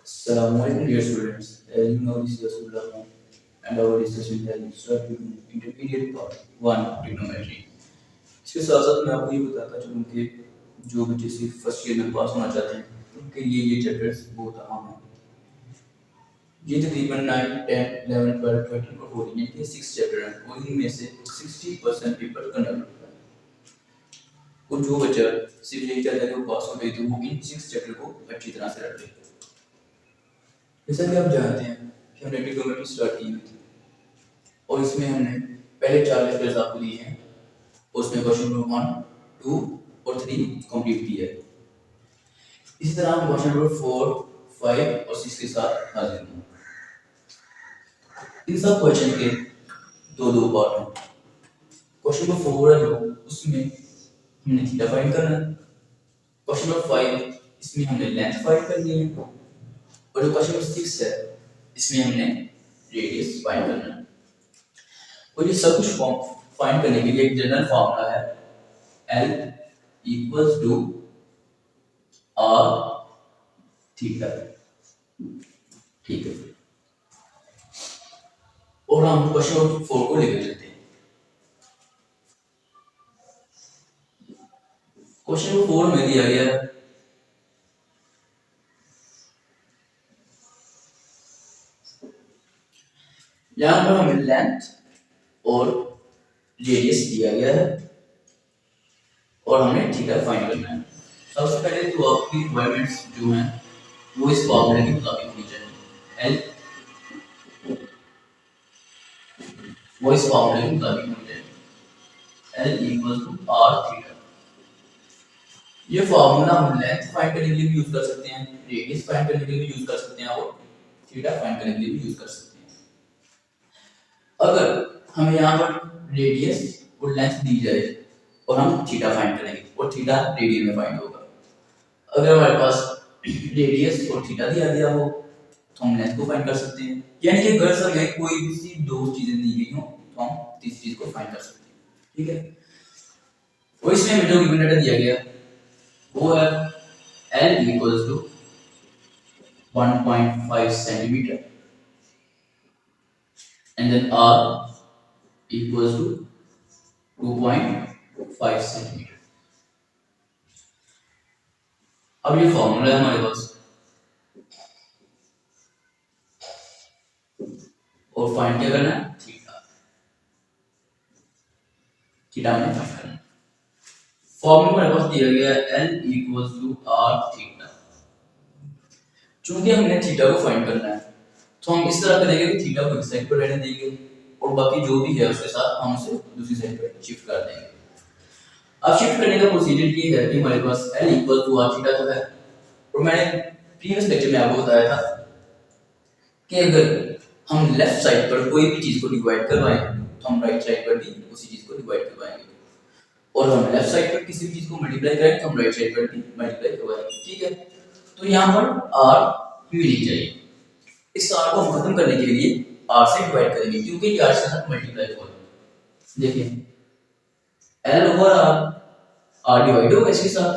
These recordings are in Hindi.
Assalamualaikum dear students. As you know, this is Rasulullah Khan, and our discussion has start with intermediate part 1 trigonometry. इसके साथ साथ मैं आपको ये बताता चलूँ कि जो बच्चे सिर्फ फर्स्ट ईयर में पास होना चाहते हैं उनके लिए ये चैप्टर्स बहुत अहम हैं। ये तकरीबन 9, 10, 11, 12, 13 और 14 ये 6 चैप्टर हैं और इनमें से 60% पेपर कंडक्ट होता है। और जो बच्चा सिर्फ यही चाहता है कि वो पास हो गए तो वो इन 6 चैप्टर को अच्छी तरह से रट ले। जैसा कि आप जानते हैं कि हमने ट्रिगोनोमेट्री स्टार्ट की हुई थी और इसमें हमने पहले 4 लेक्चर्स आपको दिए हैं और उसमें क्वेश्चन नंबर 1, 2 और 3 कंप्लीट किया है। इसी तरह हम क्वेश्चन नंबर 4, 5 और 6 के साथ हाजिर हैं। इन सब क्वेश्चन के दो पार्ट हैं। क्वेश्चन नंबर 4 है जो उसमें हमने थीटा फाइंड करना है। क्वेश्चन नंबर 5 इसमें हमने लेंथ फाइंड करनी है और जो क्वेश्चन नंबर 6 है इसमें हमने रेडियस फाइंड करना है। और ये सब कुछ फाइंड करने के लिए एक जनरल फॉर्मूला है L equals to R theta. ठीक है, और हम क्वेश्चन नंबर 4 को लेकर चलते हैं। क्वेश्चन नंबर 4 में दिया गया है यहां पर हमें लेंथ और रेडियस दिया गया है और हमें थीटा फाइंड करना है। सबसे पहले तो आपकी रिक्वायरमेंट्स जो हैं वो इस फॉर्मूले के मुताबिक होनी चाहिए। L वो इस फॉर्मूले के मुताबिक होनी चाहिए। L equals to R theta. ये फॉर्मूला हम लेंथ फाइंड करने के लिए भी यूज कर सकते हैं, रेडियस फाइंड करने के लिए भी यूज कर सकते हैं और थीटा फाइंड करने के लिए भी यूज कर सकते हैं। अगर हमें यहाँ पर रेडियस और लेंथ दी जाए और हम थीटा फाइंड करेंगे और थीटा रेडियन में फाइंड होगा। अगर हमारे पास रेडियस और थीटा दिया गया हो तो हम लेंथ को फाइंड कर सकते हैं, यानी कि अगर हमें कोई भी दो चीजें दी गई हो तो हम तीसरी चीज को फाइंड कर सकते हैं। ठीक है, और इसमें हमें जो गिवन डाटा दिया गया वो है L equals to 1.5 centimetre and then R equals to 2.5 centimetre. अब ये फॉर्मूला है हमारे पास और फाइंड क्या करना है, थीटा। थीटा हमें फाइंड करना है। फॉर्मूला हमारे पास दिया गया है L equals to R theta. चूंकि हमने थीटा को फाइंड करना है तो हम इस तरह करेंगे कि थीटा को एक साइड पर रहने देंगे और बाकी जो भी है उसके साथ हम उसे दूसरी साइड पर शिफ्ट कर देंगे। अब शिफ्ट करने का प्रोसीजर ये है कि हमारे पास L equal to R theta तो है और मैंने प्रीवियस लेक्चर में आपको बताया था कि अगर हम लेफ्ट साइड पर कोई भी चीज को डिवाइड करवाएं तो हम राइट साइड पर भी उसी चीज को डिवाइड करवाएंगे और हम लेफ्ट साइड पर किसी भी चीज को मल्टीप्लाई करें तो हम राइट साइड पर भी मल्टीप्लाई करवाएंगे। ठीक है, तो यहाँ पर R यूनिक चाहिए। इस R को हम खत्म करने के लिए R से डिवाइड करेंगे क्योंकि ये R के साथ मल्टीप्लाई हो रहा है। देखिए L ओवर R डिवाइड होगा इसके साथ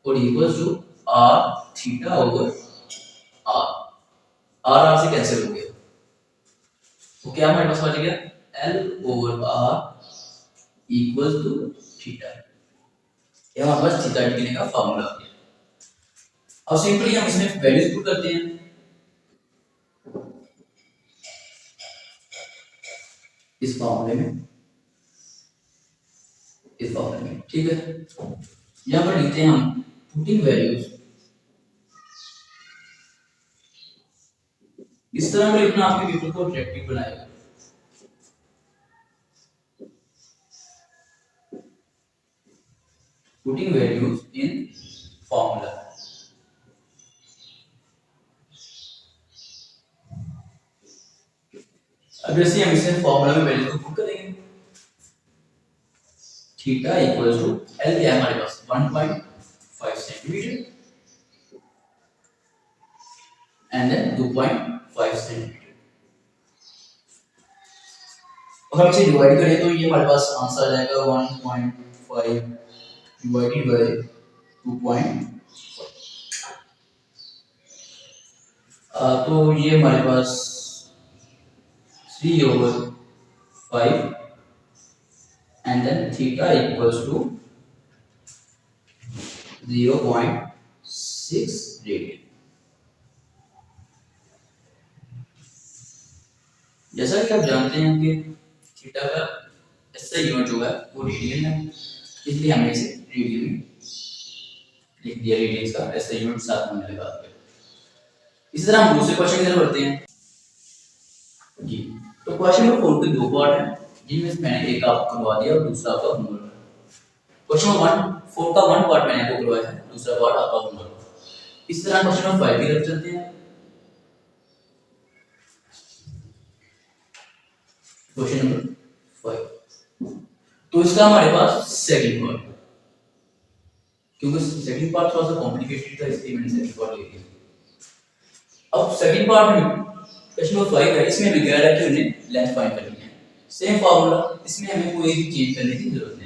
और equals to R theta over R से कैंसिल हो गया तो क्या हमारे पास बच गया L over R equals to theta. ये हमारे पास थीटा निकलने का फार्मूला आ गया। अब सिंपली हम इसमें वैल्यूज पुट करते हैं। इस फॉर्मूले में ठीक है, यहां पर लिखते हैं हम पुटिंग वैल्यूज। इस तरह का लिखना आपके पेपर को अट्रैक्टिव बनाएगा। Putting values in formula. अब जैसे हम इसे फॉर्मूला में वैल्यू को पुट करेंगे थीटा इक्वल्स टू L क्या है हमारे पास 1.5 सेंटीमीटर एंड देन 2.5 सेंटीमीटर। और हम इसे डिवाइड करें तो ये हमारे पास आंसर आ जाएगा 1.5 डिवाइडेड बाय 2.5। तो ये हमारे पास 3/5 and then theta equals to 0.6 radian. जैसा कि आप जानते हैं कि थीटा का ऐसा यूनिट जो है वो रेडियन है, इसलिए हमने इसे रेडियन में लिख दिया। रेडियन का ऐसा यूनिट साथ में लगा दिया। इसी तरह हम दूसरे क्वेश्चन की तरफ बढ़ते हैं जी। तो क्वेश्चन नंबर 4 के दो पार्ट हैं जिनमें से मैंने एक आपको करवा दिया और दूसरा आपका होमवर्क है। क्वेश्चन नंबर 4 का वन पार्ट मैंने आपको करवाया है, दूसरा पार्ट आपका होमवर्क है। इस तरह क्वेश्चन नंबर 5 की तरफ चलते हैं। क्वेश्चन नंबर 5, तो इसका हमारे पास सेकंड पार्ट, क्योंकि सेकंड पार्ट थोड़ा सा कॉम्प्लिकेटेड था इसलिए मैंने सेकंड पार्ट ले लिया। अब सेकंड पार्ट में क्वेश्चन नंबर 5 है, इसमें हमें कह रहा है कि हमने लेंथ फाइंड करनी है। सेम फार्मूला, इसमें हमें कोई भी चेंज करने की जरूरत नहीं।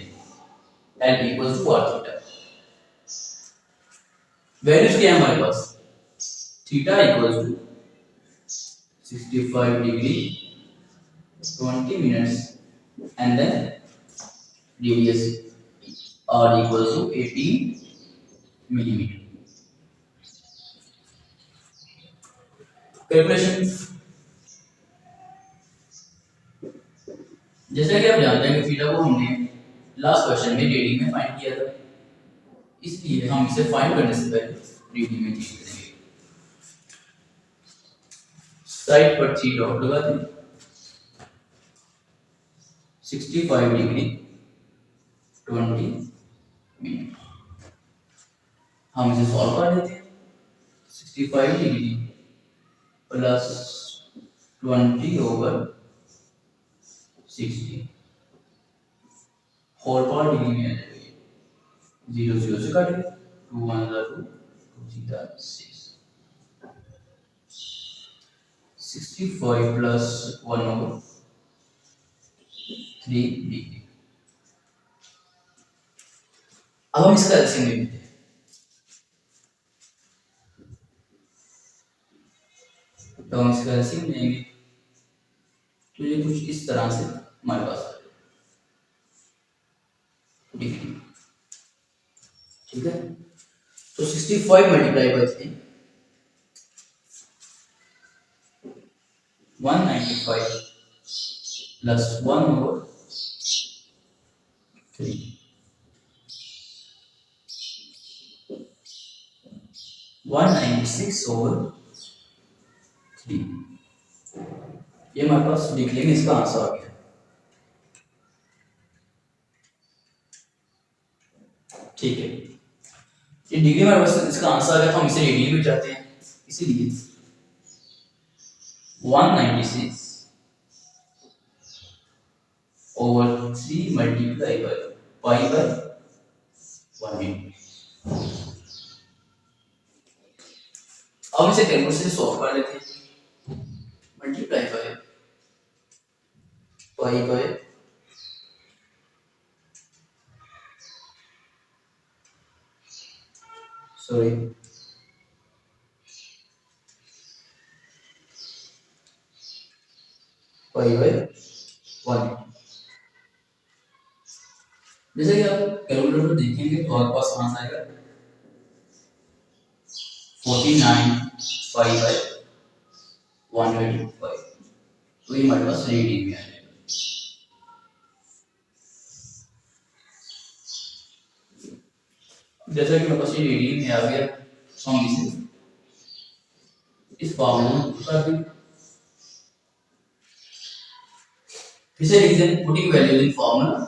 L equals to r theta। Values क्या है हमारे पास? Theta equals to 65 degree 20 minutes and then radius r equals to 18 millimeter। Calculation, जैसा कि आप जानते हैं कि थीटा को हमने लास्ट क्वेश्चन में रेडियन में फाइंड किया था, इसलिए हम इसे फाइंड करने से पहले रेडियन में चेंज करेंगे। साइड पर थीटा डॉट लगा दें, 65 डिग्री 20 मिनट। हम इसे सॉल्व कर लेते हैं। 65 degree plus 20/60 whole power degree में आ जाएगा। 0 0 से काटेंगे, 2 1 2 2 थीटा 6। 65 plus 1/3 degree. अब हम इसका एलसीएम लेते हैं। तो हम इसका एलसीएम लेंगे तो ये कुछ इस तरह से हमारे पास आ जाएगा डिग्री। ठीक है, तो 65 मल्टीप्लाई बाय 3 195 प्लस 1/3 196/3। ये हमारे पास लिख लेंगे, इसका आंसर आ गया। ठीक है, ये डिग्री हमारे पास इसका आंसर आ गया, तो हम इसे रेडियन में चाहते हैं, इसीलिए 196/3 multiply by pi by 1 minute. अब इसे कैलकुलेटर से सॉल्व कर लेते हैं। Multiply by pi by sorry pi by 1। जैसे कि आप कैलकुलेटर में देखेंगे तो आपके पास आंसर आएगा 49 पाई बाय 125। तो ये हमारे पास रेडियन में आ जाएगा। जैसा कि मेरे पास ये रेडियन में आ गया, तो हम इसे इस फॉर्मूले में पुट कर देंगे। फिर से लिख दें, putting value in formula.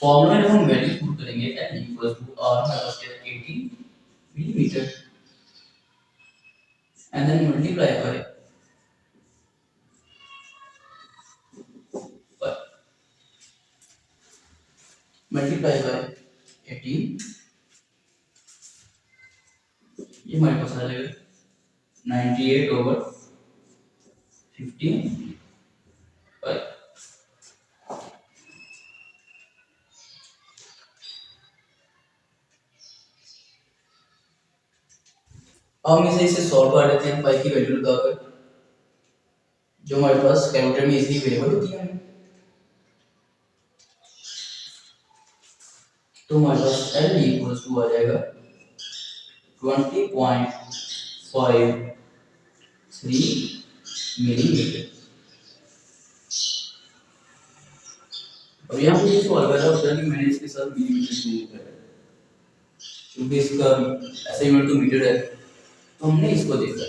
Formula में हम वैल्यू पुट करेंगे, n equal to r minus 18 millimetre and then multiply by multiply by 18, ये हमारे पास आ जाएगा 98/15। अब हम इसे सॉल्व कर लेते हैं पाई की वैल्यू लगाकर, जो हमारे पास कैलकुलेटर में इजीली अवेलेबल होती है। तो हमारे पास L इक्वल्स टू आ जाएगा 20.53 मिलीमीटर। अब यहाँ पे ये सवाल कर रहा होता है कि मैंने इसके साथ मिलीमीटर क्यों लिखा है, क्योंकि इसका ऐसा यूनिट तो मीटर है, तो हमने इसको देखा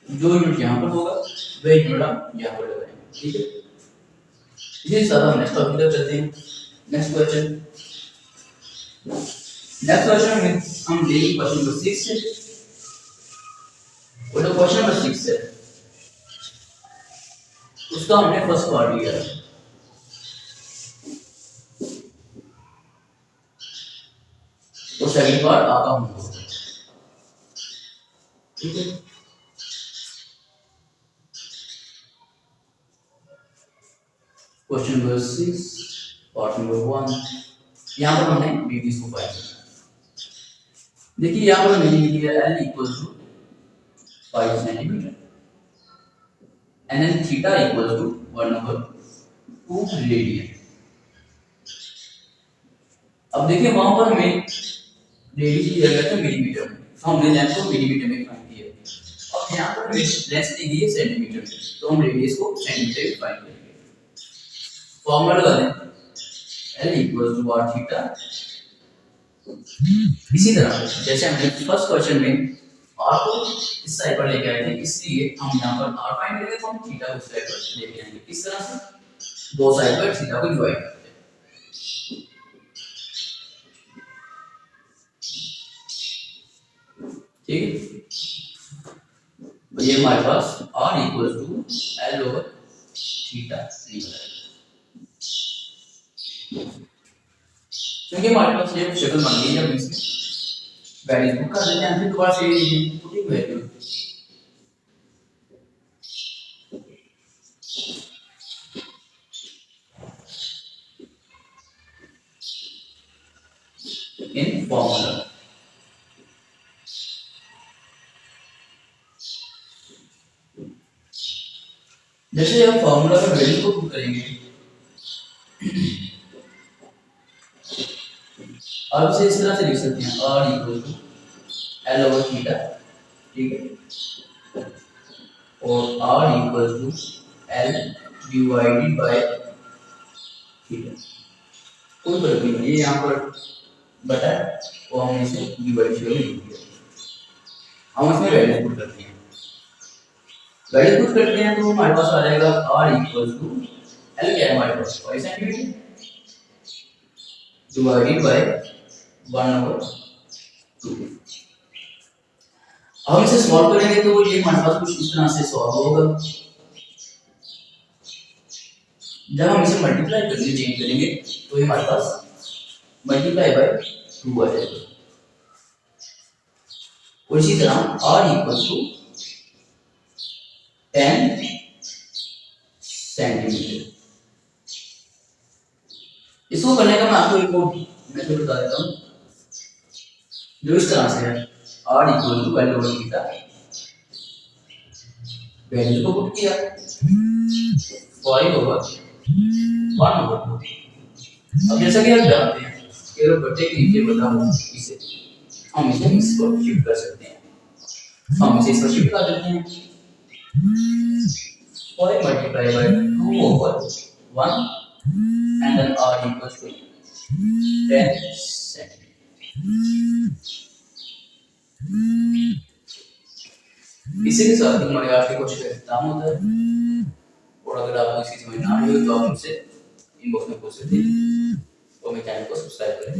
जो यूनिट यहाँ पर होगा वह यूनिट हम यहाँ पर लगाएंगे। ठीक है, इसी साथ हम नेक्स्ट टॉपिक तक चलते हैं। नेक्स्ट क्वेश्चन में हम लेंगे क्वेश्चन नंबर 6 से। और जो क्वेश्चन नंबर 6 है उसका हमने फर्स्ट पार्ट लिया है, और सेकंड पार्ट आता हूँ। ठीक है, क्वेश्चन नंबर 6 पार्ट नंबर 1, यहाँ पर हमने बीटीस को फाइंड करना है। देखिए यहाँ पर मैंने लिख दिया L equal to 5 centimetre and then theta equal to 1/2 radian. अब देखिए वहां पर हमें रेडियस दिया गया था मिलीमीटर में, तो हमने लेंथ को मिलीमीटर में फाइंड किया। अब यहाँ पर हमें लेंथ दी गई है सेंटीमीटर में, तो हम रेडियस को सेंटीमीटर में फाइंड करेंगे। फॉर्मूला लगा दें L equal to r theta. इसी तरह जैसे हमने फर्स्ट क्वेश्चन में r को इस साइड पर लेके आए थे, इसलिए हम यहाँ पर r फाइंड करेंगे तो हम थीटा को इस साइड पर लेके आएंगे। इस तरह से दो साइड पर थीटा को डिवाइड करते हैं। ठीक है, तो ये हमारे पास r इक्वल टू L/थीटा निकला है। क्योंकि हमारे पास ये शक्ल बन गई है, अब इसमें वैल्यू पुट कर देते हैं, फिर दोबारा से पुटिंग वैल्यू इन फॉर्मूला। जैसे हम फॉर्मूला में वैल्यू को पुट करेंगे, अब इसे इस तरह से लिख सकते हैं r इक्वल टू L/थीटा। ठीक है, और r equal to L divided by theta. कोई फर्क नहीं है, ये यहाँ पर बटा और हमने इसे डिवाइड किया लिख दिया। हम इसमें वैल्यू पुट करते हैं, वैल्यू पुट करते हैं तो हमारे पास आ जाएगा r इक्वल टू L क्या है हमारे पास 5 सेंटीमीटर डिवाइडेड बाय 1/2। हम इसे सॉल्व करेंगे तो ये हमारे पास कुछ इस तरह से सॉल्व होगा। जब हम इसे मल्टीप्लाई करके चेंज करेंगे तो ये हमारे पास मल्टीप्लाई बाय 2 आ जाएगा। और इसी तरह r इक्वल टू 10 सेंटीमीटर। इसको करने का मैं आपको एक और मेथड बता देता हूँ, जो इस तरह से है r इक्वल टू L/थीटा। वैल्यू को पुट किया 5/1/2। अब जैसा कि आप जानते हैं कि अगर बटे के नीचे बटा हो इसे हम इसको शिफ्ट कर सकते हैं, हम इसे इस पर शिफ्ट कर देते हैं 5 multiply by 2/1 and then r equals to 10 centimetre. इसी के साथ हमारे आज के क्वेश्चन का खत्म होता है, और अगर आपको इसकी समझ ना आई हो तो आप मुझसे इनबॉक्स में पूछ सकते हैं, और मेरे चैनल को सब्सक्राइब करें।